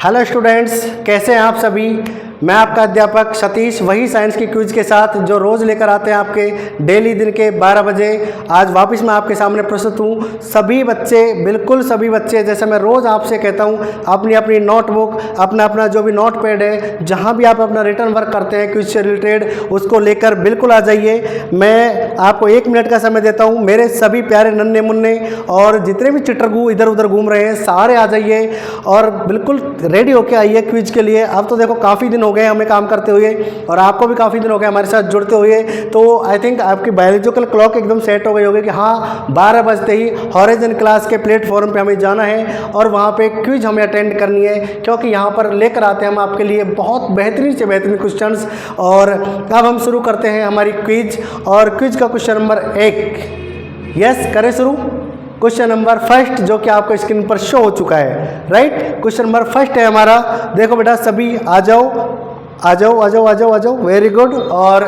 Hello students, कैसे हैं आप सभी। मैं आपका अध्यापक सतीश वही साइंस की क्विज के साथ जो रोज़ लेकर आते हैं आपके डेली दिन के 12 बजे। आज वापस मैं आपके सामने प्रस्तुत हूँ। सभी बच्चे, बिल्कुल सभी बच्चे, जैसे मैं रोज़ आपसे कहता हूँ, अपनी अपनी नोटबुक, अपना जो भी नोट पैड है, जहाँ भी आप अपना रिटर्न वर्क करते हैं क्विज से रिलेटेड, उसको लेकर बिल्कुल आ जाइए। मैं आपको 1 मिनट का समय देता हूँ। मेरे सभी प्यारे नन्हे मुन्ने और जितने भी चिट्टरगू इधर उधर घूम रहे हैं, सारे आ जाइए और बिल्कुल रेडी होके आइए क्विज के लिए। अब तो देखो काफ़ी दिन हो गए हमें काम करते हुए और आपको भी काफ़ी दिन हो गए हमारे साथ जुड़ते हुए, तो आई थिंक आपकी बायोलॉजिकल क्लॉक एकदम सेट हो गई होगी कि हाँ 12 बजते ही हॉरिजन क्लास के प्लेटफॉर्म पे हमें जाना है और वहाँ पे क्विज हमें अटेंड करनी है, क्योंकि यहाँ पर लेकर आते हैं हम आपके लिए बहुत बेहतरीन से बेहतरीन क्वेश्चंस। और अब हम शुरू करते हैं हमारी क्विज। और क्विज का क्वेश्चन नंबर 1, यस करें शुरू। क्वेश्चन नंबर फर्स्ट जो कि आपको स्क्रीन पर शो हो चुका है, राइट। क्वेश्चन नंबर फर्स्ट है हमारा। देखो बेटा सभी आ जाओ आ जाओ आ जाओ आ जाओ आ जाओ, वेरी गुड। और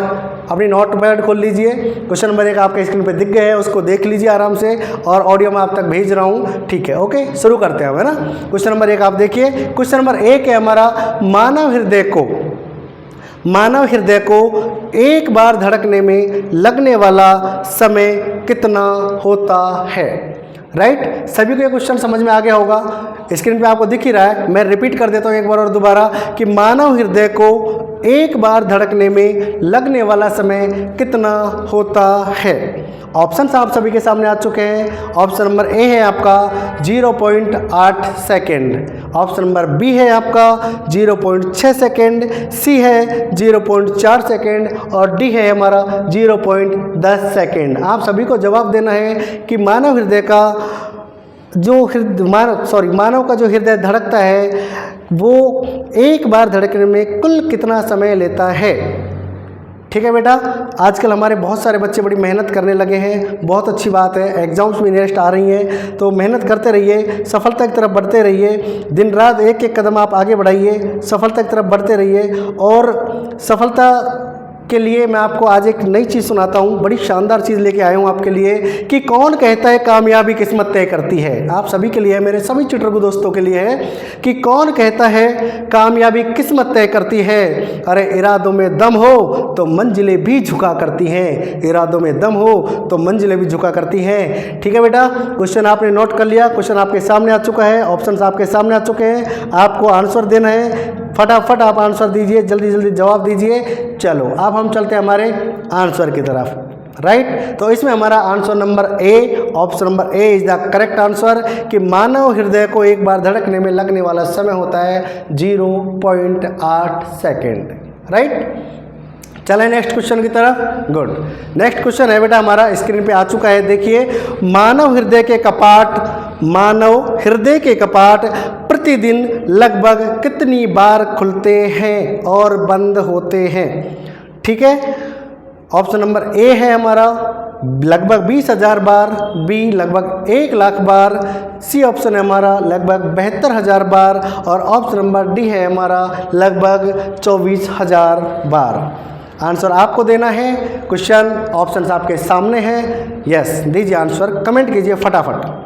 अपनी नोट पैड खोल लीजिए। क्वेश्चन नंबर 1 आपके स्क्रीन पे दिख गए हैं, उसको देख लीजिए आराम से और ऑडियो में आप तक भेज रहा हूँ, ठीक है। ओके, शुरू करते हैं हम, है ना। क्वेश्चन नंबर 1 आप देखिए। क्वेश्चन नंबर 1 है हमारा, मानव हृदय को एक बार धड़कने में लगने वाला समय कितना होता है, राइट। सभी को ये क्वेश्चन समझ में आ गया होगा, स्क्रीन पे आपको दिख ही रहा है। मैं रिपीट कर देता हूँ एक बार और दोबारा कि मानव हृदय को एक बार धड़कने में लगने वाला समय कितना होता है। ऑप्शन आप सभी के सामने आ चुके हैं। ऑप्शन नंबर ए है आपका 0.8 सेकेंड, ऑप्शन नंबर बी है आपका 0.6 सेकेंड, सी है 0.4 सेकेंड और डी है हमारा 0.10 सेकेंड। आप सभी को जवाब देना है कि मानव हृदय का जो मानव का जो हृदय धड़कता है वो एक बार धड़कने में कुल कितना समय लेता है, ठीक है बेटा। आजकल हमारे बहुत सारे बच्चे बड़ी मेहनत करने लगे हैं, बहुत अच्छी बात है। एग्जाम्स भी नेक्स्ट आ रही हैं, तो मेहनत करते रहिए, सफलता की तरफ बढ़ते रहिए। दिन रात एक एक कदम आप आगे बढ़ाइए, सफलता की तरफ बढ़ते रहिए। और सफलता के लिए मैं आपको आज एक नई चीज़ सुनाता हूँ, बड़ी शानदार चीज़ लेके आया हूँ आपके लिए कि कौन कहता है कामयाबी किस्मत तय करती है। आप सभी के लिए, मेरे सभी चिट्टरगू दोस्तों के लिए है कि कौन कहता है कामयाबी किस्मत तय करती है। अरे इरादों में दम हो तो मंजिलें भी झुका करती हैं, इरादों में दम हो तो मंजिलें भी झुका करती हैं, ठीक है बेटा। क्वेश्चन आपने नोट कर लिया, क्वेश्चन आपके सामने आ चुका है, ऑप्शंस आपके सामने आ चुके हैं। आपको आंसर देना है, फटाफट आप आंसर दीजिए, जल्दी जल्दी जवाब दीजिए। चलो अब हम चलते हैं हमारे आंसर की तरफ, राइट। तो इसमें हमारा answer number A, option number A is the correct answer कि मानव हृदय को एक बार धड़कने में लगने वाला समय होता है 0.8 सेकेंड, राइट। चलें नेक्स्ट क्वेश्चन की तरफ। गुड। नेक्स्ट क्वेश्चन है बेटा हमारा, स्क्रीन पे आ चुका है, देखिए। मानव हृदय के कपाट प्रतिदिन लगभग कितनी बार खुलते हैं और बंद होते हैं, ठीक है। ऑप्शन नंबर ए है हमारा लगभग 20,000 बार, बी लगभग 1,00,000 बार, सी ऑप्शन है हमारा लगभग 72,000 बार और ऑप्शन नंबर डी है हमारा लगभग 24,000 बार। आंसर आपको देना है। क्वेश्चन ऑप्शंस आपके सामने हैं, यस दीजिए आंसर, कमेंट कीजिए फटाफट।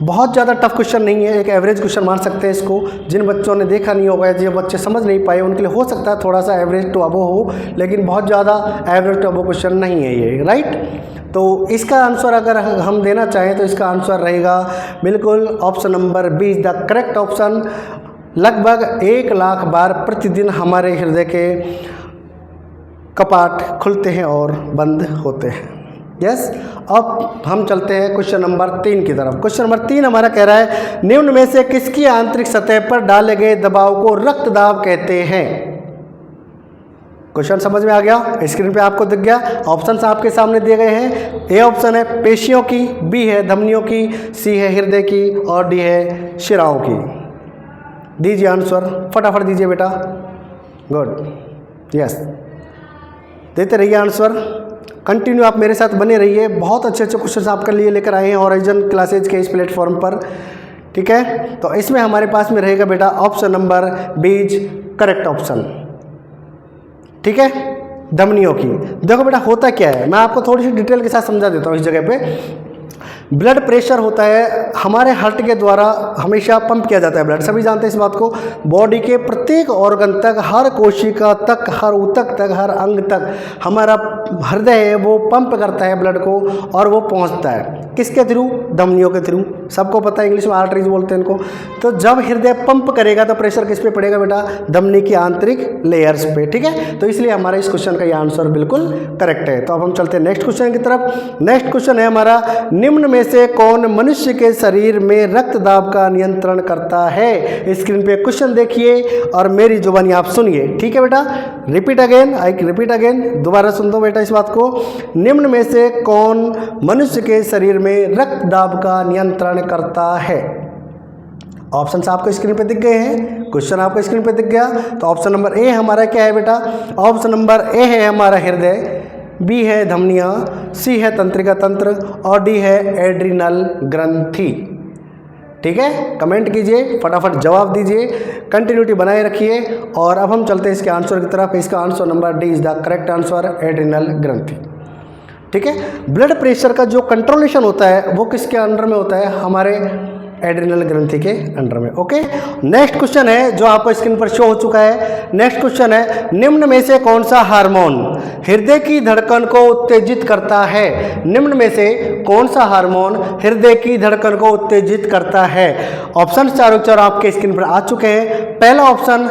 बहुत ज़्यादा टफ क्वेश्चन नहीं है, एक एवरेज क्वेश्चन मान सकते हैं इसको। जिन बच्चों ने देखा नहीं होगा, जो बच्चे समझ नहीं पाए, उनके लिए हो सकता है थोड़ा सा एवरेज टू अबो हो, लेकिन बहुत ज़्यादा एवरेज टू अबो क्वेश्चन नहीं है ये, राइट। तो इसका आंसर अगर हम देना चाहें तो इसका आंसर रहेगा बिल्कुल option number B is the correct option. लगभग 1,00,000 बार प्रतिदिन हमारे हृदय के कपाट खुलते हैं और बंद होते हैं, यस। अब हम चलते हैं क्वेश्चन नंबर 3 की तरफ। क्वेश्चन नंबर 3 हमारा कह रहा है, निम्न में से किसकी आंतरिक सतह पर डाले गए दबाव को रक्त दाब कहते हैं। क्वेश्चन समझ में आ गया, स्क्रीन पे आपको दिख गया। ऑप्शंस आपके सामने दिए गए हैं। ए ऑप्शन है पेशियों की, बी है धमनियों की, सी है हृदय की और डी है शिराओं की। दीजिए आंसर, फटाफट दीजिए बेटा। गुड, यस देते रहिए आंसर, कंटिन्यू आप मेरे साथ बने रहिए। बहुत अच्छे अच्छे क्वेश्चन आपके लिए लेकर आए हैं हॉराइजन क्लासेज के इस प्लेटफॉर्म पर, ठीक है। तो इसमें हमारे पास में रहेगा बेटा option number B is correct option, ठीक है, धमनियों की। देखो बेटा होता क्या है, मैं आपको थोड़ी सी डिटेल के साथ समझा देता हूँ इस जगह पे। ब्लड प्रेशर होता है हमारे हार्ट के द्वारा हमेशा पंप किया जाता है ब्लड, सभी जानते हैं इस बात को। बॉडी के प्रत्येक ऑर्गन तक, हर कोशिका तक, हर ऊतक तक, हर अंग तक हमारा हृदय है वो पंप करता है ब्लड को, और वो पहुंचता है किसके थ्रू? धमनियों के थ्रू। सबको पता है, इंग्लिश में आर्टरीज बोलते हैं इनको। तो जब हृदय पंप करेगा तो प्रेशर किस पे पड़ेगा बेटा? धमनी की आंतरिक लेयर्स पे, ठीक है। तो इसलिए हमारा इस क्वेश्चन का ये आंसर बिल्कुल करेक्ट है। तो अब हम चलते हैं नेक्स्ट क्वेश्चन की तरफ। नेक्स्ट क्वेश्चन है हमारा, निम्न में से कौन मनुष्य के शरीर में रक्त दाब का नियंत्रण करता है? स्क्रीन पे क्वेश्चन देखिए और मेरी जुबानी आप सुनिए, ठीक है बेटा। Repeat again, I repeat again, दोबारा सुन दो बेटा इस बात को। निम्न में से कौन मनुष्य के शरीर में रक्त दाब का नियंत्रण करता है? ऑप्शंस आपको स्क्रीन पे दिख गए हैं, क्वेश्चन आपको स्क्रीन पे दिख गया। तो ऑप्शन नंबर ए हमारा क्या है बेटा? ऑप्शन नंबर ए है हमारा हृदय, बी है धमनियाँ, सी है तंत्रिका तंत्र और डी है एड्रिनल ग्रंथि। ठीक है, कमेंट कीजिए, फटाफट जवाब दीजिए, कंटिन्यूटी बनाए रखिए। और अब हम चलते हैं इसके आंसर की तरफ। इसका answer number D is the correct answer, adrenal ग्रंथि। ठीक है, ब्लड प्रेशर का जो कंट्रोलेशन होता है वो किसके अंडर में होता है? हमारे एड्रिनल ग्रंथि के अंडर में। ओके, नेक्स्ट क्वेश्चन है जो आपको स्क्रीन पर शो हो चुका है। नेक्स्ट क्वेश्चन है, निम्न में से कौन सा हार्मोन हृदय की धड़कन को उत्तेजित करता है? निम्न में से कौन सा हार्मोन हृदय की धड़कन को उत्तेजित करता है? ऑप्शन चारों चार आपके स्क्रीन पर आ चुके हैं। पहला ऑप्शन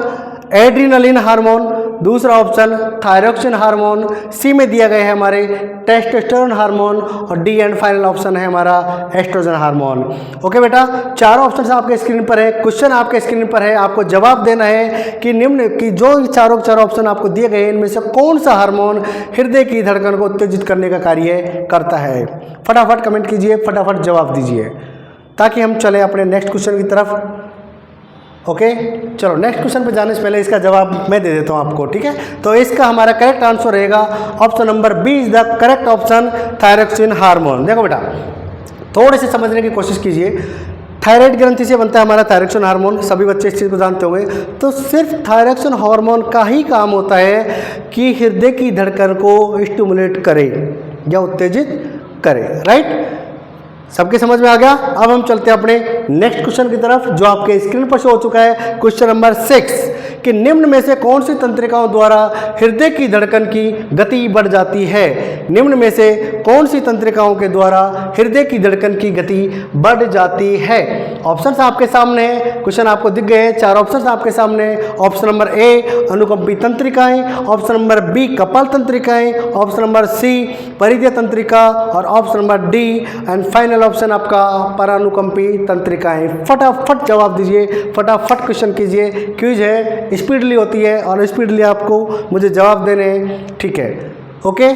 एड्रिनलिन हार्मोन, दूसरा ऑप्शन थायरोक्सिन हार्मोन, सी में दिया गया है हमारे टेस्टोस्टेरोन हार्मोन और डी एंड फाइनल ऑप्शन है हमारा एस्ट्रोजन हार्मोन। ओके बेटा, चारों ऑप्शन आपके स्क्रीन पर है, क्वेश्चन आपके स्क्रीन पर है, आपको जवाब देना है कि निम्न की जो चारों ऑप्शन आपको दिए गए हैं इनमें से कौन सा हार्मोन हृदय की धड़कन को उत्तेजित करने का कार्य करता है। फटाफट कमेंट कीजिए, फटाफट जवाब दीजिए ताकि हम चले अपने नेक्स्ट क्वेश्चन की तरफ। ओके, चलो नेक्स्ट क्वेश्चन पे जाने से पहले इसका जवाब मैं दे देता हूँ आपको, ठीक है। तो इसका हमारा करेक्ट आंसर रहेगा option number B is the correct option, thyroxine hormone. देखो बेटा, थोड़े से समझने की कोशिश कीजिए। थायराइड ग्रंथि से बनता है हमारा थायरोक्सिन हार्मोन, सभी बच्चे इस चीज़ को जानते होंगे। तो सिर्फ थायरोक्सिन हार्मोन का ही काम होता है कि हृदय की धड़कन को स्टिमुलेट करे या उत्तेजित करे, राइट। सबके समझ में आ गया। अब हम चलते हैं अपने नेक्स्ट क्वेश्चन की तरफ जो आपके स्क्रीन पर शो हो चुका है। क्वेश्चन नंबर 6 कि निम्न में से कौन सी तंत्रिकाओं द्वारा हृदय की धड़कन की गति बढ़ जाती है? निम्न में से कौन सी तंत्रिकाओं के द्वारा हृदय की धड़कन की गति बढ़ जाती है? ऑप्शंस आपके सामने है, क्वेश्चन आपको दिख गए हैं, चार ऑप्शंस आपके सामने। ऑप्शन नंबर ए अनुकंपी तंत्रिकाएं, ऑप्शन नंबर बी कपाल तंत्रिकाएं, ऑप्शन नंबर सी परिधीय तंत्रिका और option number D and final option आपका परानुकंपी तंत्रिकाएं। फटाफट जवाब दीजिए, फटाफट क्वेश्चन कीजिए। क्विज है, स्पीडली होती है और स्पीडली आपको मुझे जवाब देने हैं, ठीक है। ओके,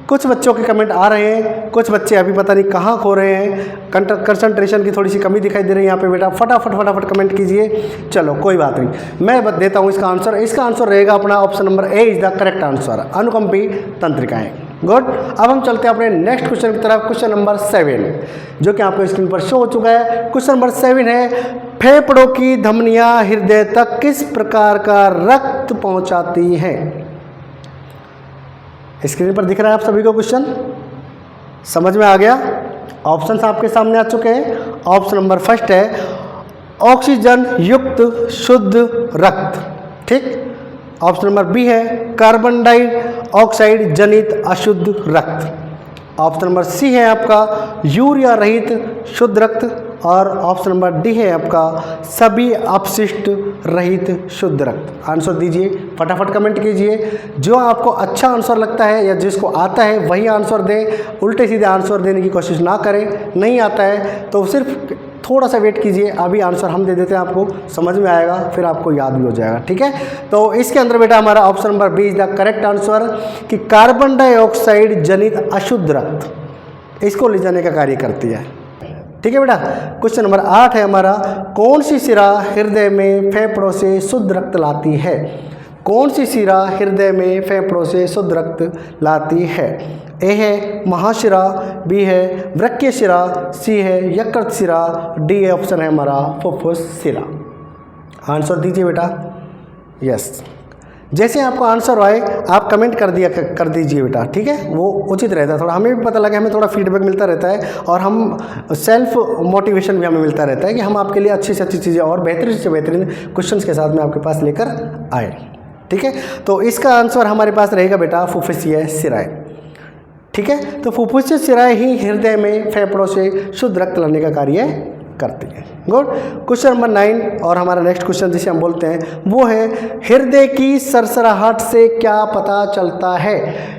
कुछ बच्चों के कमेंट आ रहे हैं, कुछ बच्चे अभी पता नहीं कहाँ खो रहे हैं, कंसंट्रेशन की थोड़ी सी कमी दिखाई दे रही है यहाँ पे बेटा। फटाफट फटाफट कमेंट कीजिए। चलो कोई बात नहीं, मैं देता हूँ इसका आंसर। इसका आंसर रहेगा अपना option number A is the correct answer, अनुकंपी तंत्रिकाएं। गुड, अब हम चलते हैं अपने नेक्स्ट क्वेश्चन की तरफ। क्वेश्चन नंबर 7 जो कि आपको स्क्रीन पर शो हो चुका है। क्वेश्चन नंबर 7 है, फेफड़ों की धमनियां हृदय तक किस प्रकार का रक्त पहुंचाती हैं? स्क्रीन पर दिख रहा है आप सभी को क्वेश्चन, समझ में आ गया? ऑप्शंस आपके सामने आ चुके हैं। ऑप्शन नंबर फर्स्ट है ऑक्सीजन युक्त शुद्ध रक्त, ठीक। ऑप्शन नंबर बी है कार्बन डाइऑक्साइड जनित अशुद्ध रक्त। ऑप्शन नंबर सी है आपका यूरिया रहित शुद्ध रक्त और ऑप्शन नंबर डी है आपका सभी अपशिष्ट रहित शुद्ध रक्त। आंसर दीजिए, फटाफट कमेंट कीजिए। जो आपको अच्छा आंसर लगता है या जिसको आता है वही आंसर दें, उल्टे सीधे आंसर देने की कोशिश ना करें। नहीं आता है तो सिर्फ थोड़ा सा वेट कीजिए, अभी आंसर हम दे देते हैं, आपको समझ में आएगा, फिर आपको याद भी हो जाएगा, ठीक है। तो इसके अंदर बेटा हमारा option number B is the correct answer कि कार्बन डाइऑक्साइड जनित अशुद्ध रक्त इसको ले जाने का कार्य करती है, ठीक है बेटा। क्वेश्चन नंबर 8 है हमारा, कौन सी शिरा हृदय में फेफड़ों से शुद्ध रक्त लाती है? कौन सी शिरा हृदय में फेफड़ों से शुद्ध रक्त लाती है? ए है महाशिरा, बी है वृक्कीय शिरा, सी है यकृत शिरा, डी ऑप्शन है हमारा फुफ्फुस शिरा। आंसर दीजिए बेटा। यस, जैसे आपको आंसर आए आप कमेंट कर दीजिए बेटा, ठीक है, वो उचित रहता है। थोड़ा हमें भी पता लगे, हमें थोड़ा फीडबैक मिलता रहता है और हम सेल्फ मोटिवेशन भी हमें मिलता रहता है कि हम आपके लिए अच्छी से अच्छी चीज़ें और बेहतरीन से बेहतरीन क्वेश्चंस के साथ में आपके पास लेकर आए, ठीक है। तो इसका आंसर हमारे पास रहेगा बेटा फुफ्फुसीय शिराएँ, ठीक है। तो फुफ्फुसीय शिराएँ ही हृदय में फेफड़ों से शुद्ध रक्त लाने का कार्य करती है। गुड। क्वेश्चन नंबर 9 और हमारा नेक्स्ट क्वेश्चन जिसे हम बोलते हैं वो है हृदय की सरसराहट से क्या पता चलता है।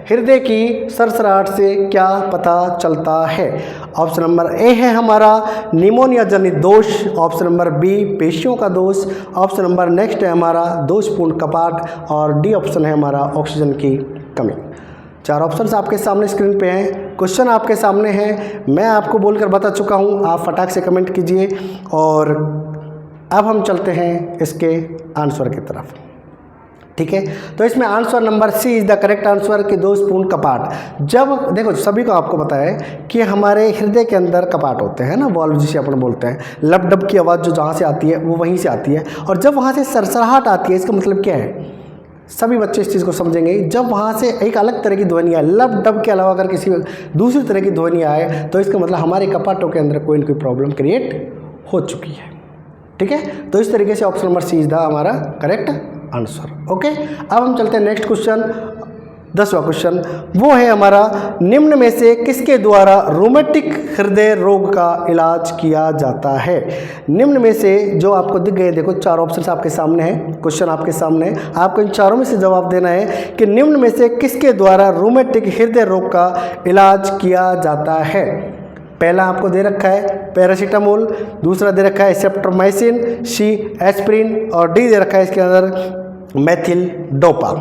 हृदय की सरसराहट से क्या पता चलता है। ऑप्शन नंबर ए है हमारा निमोनिया जनित दोष, ऑप्शन नंबर बी पेशियों का दोष, ऑप्शन नंबर नेक्स्ट है हमारा दोषपूर्ण कपाट और डी ऑप्शन है हमारा ऑक्सीजन की कमी। 4 ऑप्शंस आपके सामने स्क्रीन पे हैं, क्वेश्चन आपके सामने है, मैं आपको बोलकर बता चुका हूं, आप फटाक से कमेंट कीजिए। और अब हम चलते हैं इसके आंसर की तरफ, ठीक है। तो इसमें answer number C is the correct answer कि दोषपूर्ण कपाट। जब देखो सभी को आपको पता है कि हमारे हृदय के अंदर कपाट होते हैं ना, वॉल्व जिसे अपन बोलते हैं, लब डब की आवाज़ जो जहाँ से आती है वो वहीं से आती है, और जब वहाँ से सरसराहट आती है इसका मतलब क्या है, सभी बच्चे इस चीज़ को समझेंगे। जब वहाँ से एक अलग तरह की ध्वनि आए, लब डब के अलावा अगर किसी दूसरी तरह की ध्वनि आए तो इसका मतलब हमारे कपाटों के अंदर कोई ना कोई प्रॉब्लम क्रिएट हो चुकी है, ठीक है। तो इस तरीके से option number C is the हमारा करेक्ट आंसर। ओके, अब हम चलते हैं नेक्स्ट क्वेश्चन, 10वां क्वेश्चन, वो है हमारा निम्न में से किसके द्वारा रोमेटिक हृदय रोग का इलाज किया जाता है। निम्न में से जो आपको दिख गए, देखो 4 ऑप्शंस आपके सामने हैं, क्वेश्चन आपके सामने है, आपको इन चारों में से जवाब देना है कि निम्न में से किसके द्वारा रोमेटिक हृदय रोग का इलाज किया जाता है। पहला आपको दे रखा है पैरासीटामोल, दूसरा दे रखा है सेप्ट्रोमाइसिन, सी एस्प्रिन और डी दे रखा है इसके अंदर मेथिल डोपा,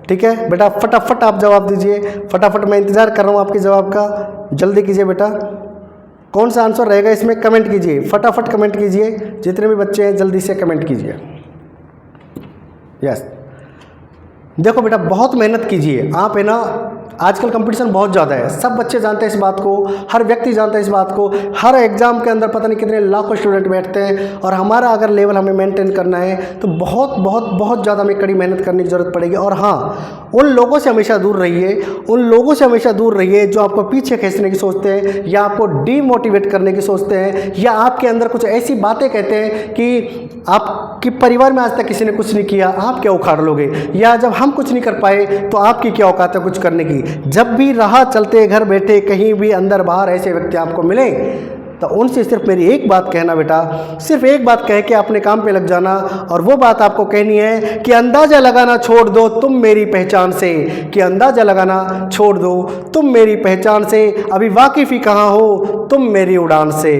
ठीक है बेटा। फटाफट आप जवाब दीजिए, फटाफट मैं इंतजार कर रहा हूँ आपके जवाब का, जल्दी कीजिए बेटा। कौन सा आंसर रहेगा इसमें कमेंट कीजिए, फटाफट कमेंट कीजिए, जितने भी बच्चे हैं जल्दी से कमेंट कीजिए। यस, देखो बेटा बहुत मेहनत कीजिए आप, है ना, आजकल कंपटीशन बहुत ज़्यादा है, सब बच्चे जानते हैं इस बात को, हर व्यक्ति जानता है इस बात को, हर एग्जाम के अंदर पता नहीं कितने लाखों स्टूडेंट बैठते हैं, और हमारा अगर लेवल हमें मेंटेन करना है तो बहुत बहुत बहुत ज़्यादा हमें कड़ी मेहनत करने की ज़रूरत पड़ेगी। और हाँ, उन लोगों से हमेशा दूर रहिए, उन लोगों से हमेशा दूर रहिए जो आपको पीछे खींचने की सोचते हैं, या आपको डीमोटिवेट करने की सोचते हैं, या आपके अंदर कुछ ऐसी बातें कहते हैं कि आपके परिवार में आज तक किसी ने कुछ नहीं किया, आप क्या उखाड़ लोगे, या जब हम कुछ नहीं कर पाए तो आपकी क्या औकात है कुछ करने की। जब भी राह चलते घर बैठे कहीं भी अंदर बाहर ऐसे व्यक्ति आपको मिले तो उनसे सिर्फ मेरी एक बात कहना बेटा, सिर्फ एक बात कह के अपने काम पे लग जाना, और वो बात आपको कहनी है कि अंदाज़ा लगाना छोड़ दो तुम मेरी पहचान से, कि अंदाज़ा लगाना छोड़ दो तुम मेरी पहचान से, अभी वाकिफ़ ही कहाँ हो तुम मेरी उड़ान से।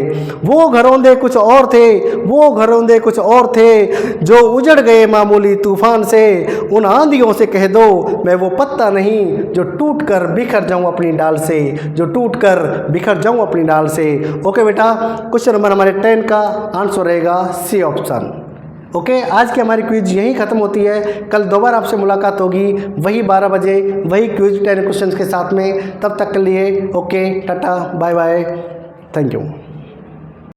वो घरौंदे कुछ और थे, वो घरौंदे कुछ और थे जो उजड़ गए मामूली तूफान से, उन आंधियों से कह दो मैं वो पत्ता नहीं जो टूट कर बिखर जाऊँ अपनी डाल से, जो टूट कर बिखर जाऊँ अपनी डाल से। ओके बेटा, क्वेश्चन नंबर हमारे 10 का आंसर रहेगा सी ऑप्शन। ओके, आज की हमारी क्विज यहीं ख़त्म होती है, कल दोबारा आपसे मुलाकात होगी वही 12 बजे वही क्विज 10 क्वेश्चंस के साथ में। तब तक के लिए okay, tata, bye bye, thank you.